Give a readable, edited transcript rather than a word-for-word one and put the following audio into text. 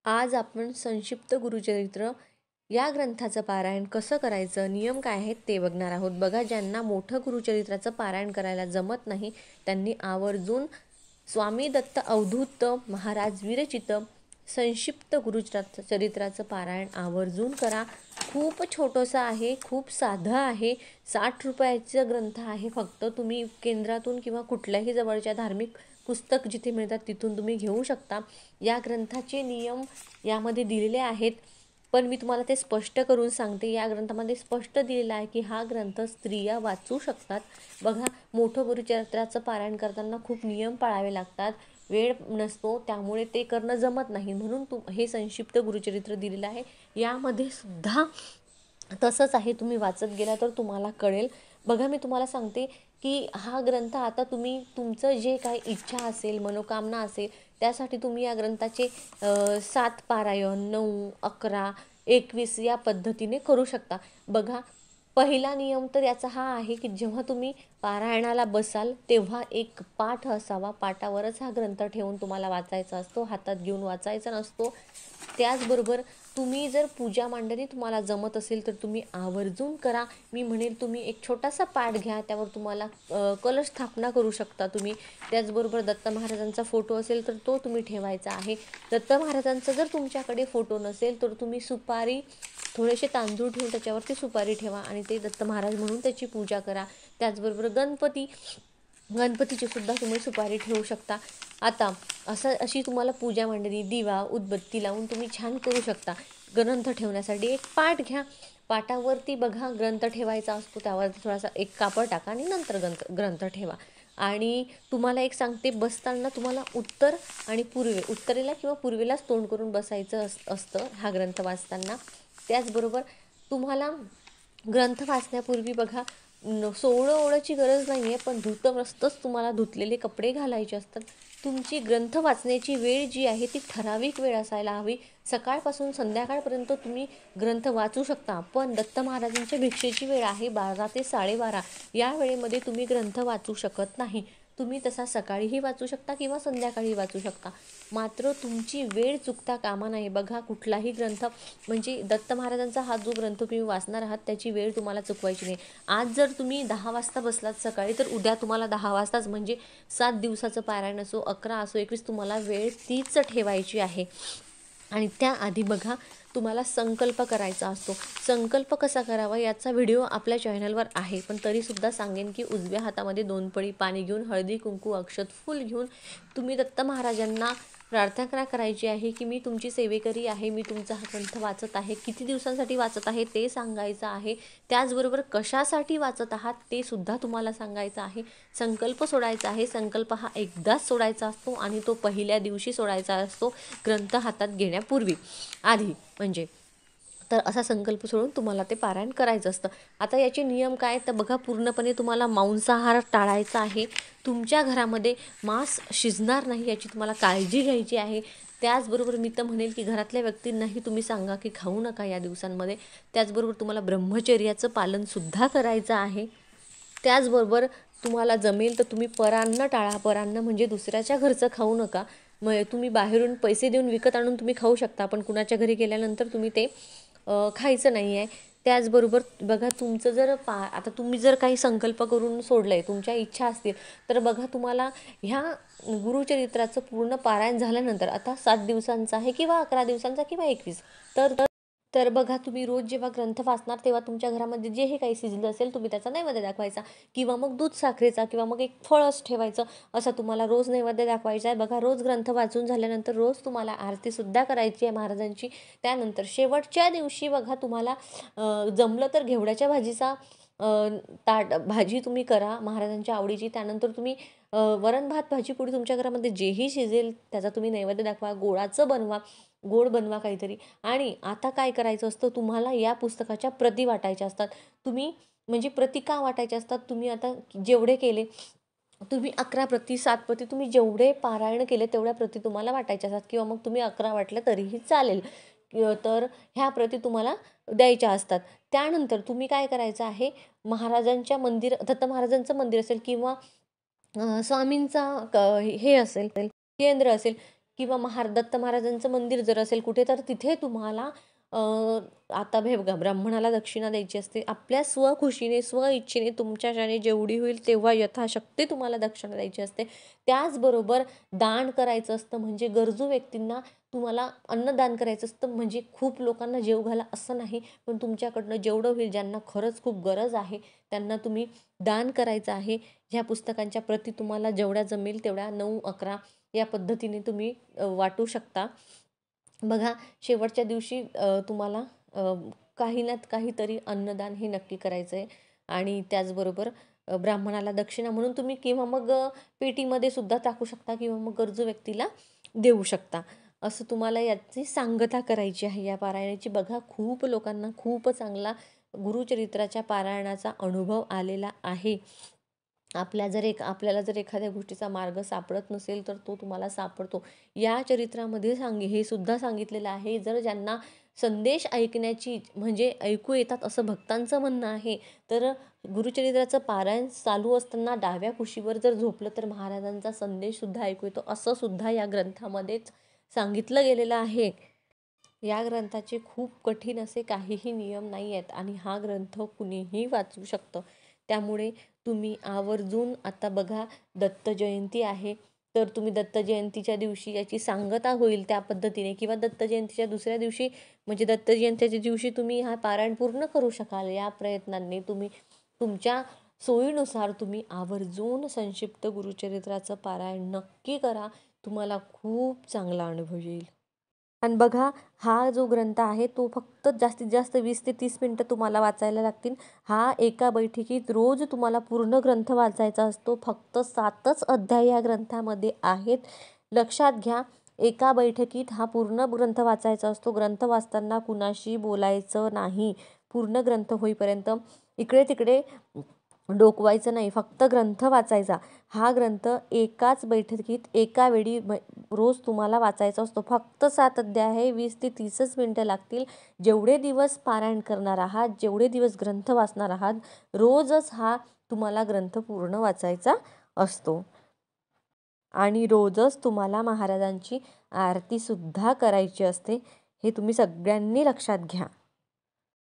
आज आपण संक्षिप्त गुरुचरित्र या ग्रंथाचं पारायण कसं करायचं, नियम काय आहेत ते बघणार आहोत. बघा, ज्यांना मोठं गुरुचरित्राचं पारायण करायला जमत नाही त्यांनी आवर्जून स्वामी दत्त अवधूत महाराज विरचित संक्षिप्त चरित्राचं पारायण आवर्जून करा. खूप छोटंसं आहे, खूप साधं आहे. 60 रुपयाचं ग्रंथ आहे. फक्त तुम्ही केंद्रातून किंवा कुठल्याही जवळच्या धार्मिक पुस्तक जिथे मिळतात तिथून तुम्ही घेऊ शकता. या ग्रंथाचे नियम यामध्ये दिलेले आहेत, पण मी तुम्हाला ते स्पष्ट करून सांगते. या ग्रंथामध्ये स्पष्ट दिलेलं आहे की हा ग्रंथ स्त्रिया वाचू शकतात. बघा, मोठं गुरुचरित्राचं पारायण करताना खूप नियम पाळावे लागतात, वेळ नसतो, त्यामुळे ते करणं जमत नाही. म्हणून हे संक्षिप्त गुरुचरित्र दिलेलं आहे. यामध्ये सुद्धा तसंच आहे, तुम्ही वाचत गेला तर तुम्हाला कळेल. बघा, मी तुम्हाला सांगते की हा ग्रंथ आता तुम्ही तुमचं जे काही इच्छा असेल, मनोकामना असेल, त्यासाठी तुम्ही या ग्रंथाचे 7 पारायण, 9, 11, 21 या पद्धतीने करू शकता. बघा, पहिला नियम तर याचा हा आहे की जेव्हा तुम्ही पारायणाला बसाल तेव्हा एक पाठ असावा. पाटावरच हा ग्रंथ ठेवून तुम्हाला वाचायचा असतो, हातात घेऊन वाचायचा नसतो. त्याचबरोबर तुम्ही जर पूजा मांडणी तुम्हाला जमत असेल तर तुम्ही आवर्जून करा. मी म्हणेल तुम्ही एक छोटासा पाठ घ्या, त्यावर तुम्हाला कलश स्थापना करू शकता तुम्ही. त्याचबरोबर दत्त महाराजांचा फोटो असेल तर तो तुम्ही ठेवायचा आहे. दत्त महाराजांचा जर तुमच्याकडे फोटो नसेल तर तुम्ही सुपारी, थोडेसे तांदूळ ठेवून त्याच्यावरती सुपारी ठेवा आणि ते दत्त महाराज म्हणून त्याची पूजा करा. त्याचबरोबर गणपतीची सुद्धा तुम्ही सुपारी ठेवू शकता. आता अशी तुम्हाला पूजा मांडणी, दिवा, उदबत्ती लावून तुम्ही छान करू शकता. ग्रंथ ठेवण्यासाठी एक पाट घ्या. पाटावरती बघा ग्रंथ ठेवायचा असतो, त्यावरती थोडासा एक कापड टाका आणि नंतर ग्रंथ ठेवा. आणि तुम्हाला एक सांगते, बसताना तुम्हाला उत्तर आणि उत्तरेला किंवा पूर्वेलाच तोंड करून बसायचं असतं हा ग्रंथ वाचताना. त्याचबरोबर तुम्हाला ग्रंथ वाचण्यापूर्वी बघा, सोवळं ओढाची गरज नाही आहे, पण धुतमस्तच तुम्हाला धुतलेले कपडे घालायचे असतात. तुमची ग्रंथ वाचण्याची वेळ जी आहे ती ठराविक वेळ असायला हवी. सकाळपासून संध्याकाळपर्यंत तुम्ही ग्रंथ वाचू शकता, पण दत्त महाराजांच्या भिक्षेची वेळ आहे 12 ते 12:30. या वेळेमध्ये तुम्ही ग्रंथ वाचू शकत नाही. तुम्ही तसा सकाळीही वाचू शकता किंवा संध्याकाळी वाचू शकता, मात्र तुमची वेळ चुकता कामा नये. बघा, कुठलाही ग्रंथ म्हणजे दत्त महाराजांचा हा जो ग्रंथ तुम्ही वाचणार आहात त्याची वेळ तुम्हाला चुकवायची नाही. आज जर तुम्ही 10 वाजता बसलात सकाळी, तर उद्या तुम्हाला 10 वाजताच, म्हणजे 7 दिवसाचं पारायण असो, 11 असो, 21, तुम्हाला वेळ तीच ठेवायची आहे. आणि त्याआधी बघा, तुम्हाला संकल्प करायचा असतो. संकल्प कसा करावा याचा व्हिडिओ आपल्या चॅनलवर आहे, पण तरीसुद्धा सांगेन की उजव्या हातामध्ये 2 पळी पाणी घेऊन, हळदी कुंकू अक्षत फूल घेऊन तुम्ही दत्त महाराजांना प्रार्थना करायची आहे की मी तुमची सेवेकरी आहे, मी तुमचा हा ग्रंथ वाचत आहे, किती दिवसांसाठी वाचत आहे ते सांगायचं आहे. त्याचबरोबर कशासाठी वाचत आहात ते सुद्धा तुम्हाला सांगायचं आहे. संकल्प सोडायचा आहे. संकल्प हा एकदाच सोडायचा असतो आणि तो पहिल्या दिवशी सोडायचा असतो, ग्रंथ हातात घेण्यापूर्वी, आधी म्हणजे. तर असा संकल्प सोडून तुम्हाला ते पारायण करायचं असतं. आता याचे नियम काय, तर बघा, पूर्णपणे तुम्हाला मांसाहार टाळायचा आहे. तुमच्या घरामध्ये मांस शिजणार नाही याची तुम्हाला काळजी घ्यायची आहे. त्याचबरोबर मी तर म्हणेल की घरातल्या व्यक्तींनाही तुम्ही सांगा की खाऊ नका या दिवसांमध्ये. त्याचबरोबर तुम्हाला ब्रह्मचर्याचं पालनसुद्धा करायचं आहे. त्याचबरोबर तुम्हाला जमेल तर तुम्ही परान्न टाळा. परान्न म्हणजे दुसऱ्याच्या घरचं खाऊ नका. मग तुम्ही बाहेरून पैसे देऊन विकत आणून तुम्ही खाऊ शकता, पण कुणाच्या घरी गेल्यानंतर तुम्ही ते खायचं नाही आहे. त्याचबरोबर बघा, तुमचं जर आता तुम्ही जर काही संकल्प करून सोडलं आहे, तुमच्या इच्छा असतील, तर बघा, तुम्हाला ह्या गुरुचरित्राचं पूर्ण पारायण झाल्यानंतर, आता 7 दिवसांचा आहे किंवा 11 दिवसांचा किंवा 21, तर बघा, तुम्ही रोज जेव्हा ग्रंथ वाचणार तेव्हा तुमच्या घरामध्ये जेही काही शिजलं असेल तुम्ही त्याचा नैवेद्य दाखवायचा, किंवा मग दूध साखरेचा किंवा मग एक फळच ठेवायचं, असं तुम्हाला रोज नैवेद्य दाखवायचा आहे. बघा, रोज ग्रंथ वाचून झाल्यानंतर रोज तुम्हाला आरतीसुद्धा करायची आहे महाराजांची. त्यानंतर शेवटच्या दिवशी बघा, तुम्हाला जमलं तर घेवड्याच्या भाजीचा भाजी तुम्ही करा महाराजांच्या आवडीची. त्यानंतर तुम्ही वरण भात भाजी पोळी तुमच्या घरामध्ये जेही शिजेल त्याचा तुम्ही नैवेद्य दाखवा. गोड बनवा काहीतरी. आणि आता काय करायचं असतं, तुम्हाला या पुस्तकाच्या प्रती वाटायच्या असतात. तुम्ही म्हणजे प्रती का वाटायच्या असतात, तुम्ही आता जेवढे केले, तुम्ही 11 प्रती, 7 प्रती, तुम्ही जेवढे पारायण केले तेवढ्या प्रती तुम्हाला वाटायच्या असतात, किंवा मग तुम्ही 11 वाटल्या तरीही चालेल. तर ह्या प्रती तुम्हाला द्यायच्या असतात. त्यानंतर तुम्ही काय करायचं आहे, दत्त महाराजांचं मंदिर असेल किंवा स्वामींचा हे असेल, केंद्र असेल, किंवा दत्त महाराजांचं मंदिर जर असेल कुठे, तर तिथे तुम्हाला आता बघा, ब्राह्मणाला दक्षिणा द्यायची असते. आपल्या स्वखुशीने इच्छेने तुमच्याच्याने जेवढी होईल तेव्हा यथाशक्ती तुम्हाला दक्षिणा द्यायची असते. त्याचबरोबर दान करायचं असतं, म्हणजे गरजू व्यक्तींना तुम्हाला अन्नदान करायचं असतं. म्हणजे खूप लोकांना जेव घाला असं नाही, पण तुमच्याकडनं जेवढं होईल, ज्यांना खरंच खूप गरज आहे त्यांना तुम्ही दान करायचं आहे. ह्या पुस्तकांच्या प्रती तुम्हाला जेवढ्या जमेल तेवढ्या 9-11 या पद्धतीने तुम्ही वाटू शकता. बघा, शेवटच्या दिवशी तुम्हाला काही ना काहीतरी अन्नदान हे नक्की करायचं आहे. आणि त्याचबरोबर ब्राह्मणाला दक्षिणा म्हणून तुम्ही किंवा मग पेटीमध्ये सुद्धा टाकू शकता किंवा मग गरजू व्यक्तीला देऊ शकता. असं तुम्हाला याची सांगता करायची आहे या पारायणाची. बघा, खूप लोकांना खूप चांगला गुरुचरित्राच्या पारायणाचा अनुभव आलेला आहे. आपल्याला जर एखाद्या गोष्टीचा मार्ग सापडत नसेल, तर तो तुम्हाला सापडतो. या चरित्रामध्ये हे सुद्धा सांगितलेलं आहे, जर ज्यांना संदेश ऐकण्याची म्हणजे ऐकू येतात असं भक्तांचं म्हणणं आहे, तर गुरुचरित्राचं पारायण चालू असताना डाव्या कुशीवर जर झोपलं तर महाराजांचा संदेश सुद्धा ऐकू येतो, असं सुद्धा या ग्रंथामध्येच सांगितलं गेलेलं आहे. या ग्रंथाचे खूप कठीण असे काहीही नियम नाही आहेत आणि हा ग्रंथ कुणीही वाचू शकतं. त्यामुळे तुम्ही आवर्जून, आता बघा दत्त जयंती आहे, तर तुम्ही दत्त जयंतीच्या दिवशी याची सांगता होईल त्या पद्धतीने, किंवा दत्त जयंतीच्या दुसऱ्या दिवशी म्हणजे दत्त जयंतीच्या दिवशी तुम्ही हा पारायण पूर्ण करू शकाल. या प्रयत्नांनी तुम्ही तुमच्या सोयीनुसार तुम्ही आवर्जून संक्षिप्त गुरुचरित्राचं पारायण नक्की करा. तुम्हाला खूप चांगला अनुभव येईल. आणि बघा, हा जो ग्रंथ आहे तो फक्त जास्तीत जास्त 20 ते 30 मिनटं तुम्हाला वाचायला लागतील. हा एका बैठकीत रोज तुम्हाला पूर्ण ग्रंथ वाचायचा असतो. फक्त 7च अध्याय या ग्रंथामध्ये आहेत. लक्षात घ्या, एका बैठकीत हा पूर्ण ग्रंथ वाचायचा असतो. ग्रंथ वाचताना कुणाशी बोलायचं नाही. पूर्ण ग्रंथ होईपर्यंत इकडे तिकडे डोकवायचं नाही, फक्त ग्रंथ वाचायचा. हा ग्रंथ एकाच बैठकीत एका वेळी रोज तुम्हाला वाचायचा असतो. फक्त 7 अध्याय आहे, 20 ते 30च मिनटं लागतील. जेवढे दिवस पारायण करणार आहात, जेवढे दिवस ग्रंथ वाचणार आहात, रोजच हा तुम्हाला ग्रंथ पूर्ण वाचायचा असतो. आणि रोजच तुम्हाला महाराजांची आरतीसुद्धा करायची असते. हे तुम्ही सगळ्यांनी लक्षात घ्या.